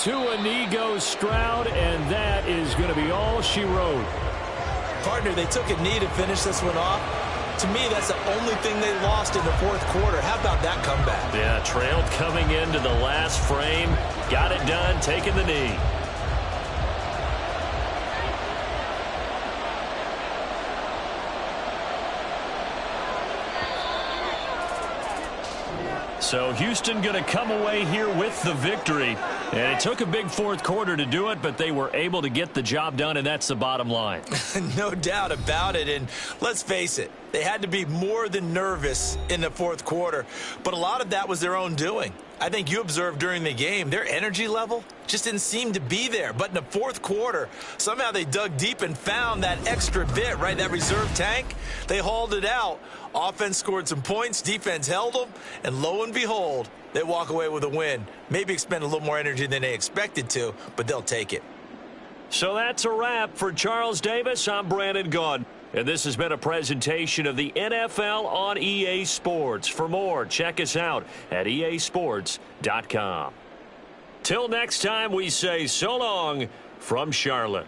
To a knee goes Stroud, and that is going to be all she wrote. Partner, they took a knee to finish this one off. To me, that's the only thing they lost in the fourth quarter. How about that comeback? Yeah, trailed coming into the last frame. Got it done, taking the knee. So Houston going to come away here with the victory. And it took a big fourth quarter to do it, but they were able to get the job done, and that's the bottom line. No doubt about it. And let's face it, they had to be more than nervous in the fourth quarter. But a lot of that was their own doing. I think you observed during the game, their energy level just didn't seem to be there. But in the fourth quarter, somehow they dug deep and found that extra bit, right, that reserve tank. They hauled it out. Offense scored some points. Defense held them. And lo and behold, they walk away with a win. Maybe expend a little more energy than they expected to, but they'll take it. So that's a wrap for Charles Davis. I'm Brandon Gaudin. And this has been a presentation of the NFL on EA Sports. For more, check us out at easports.com. Till next time, we say so long from Charlotte.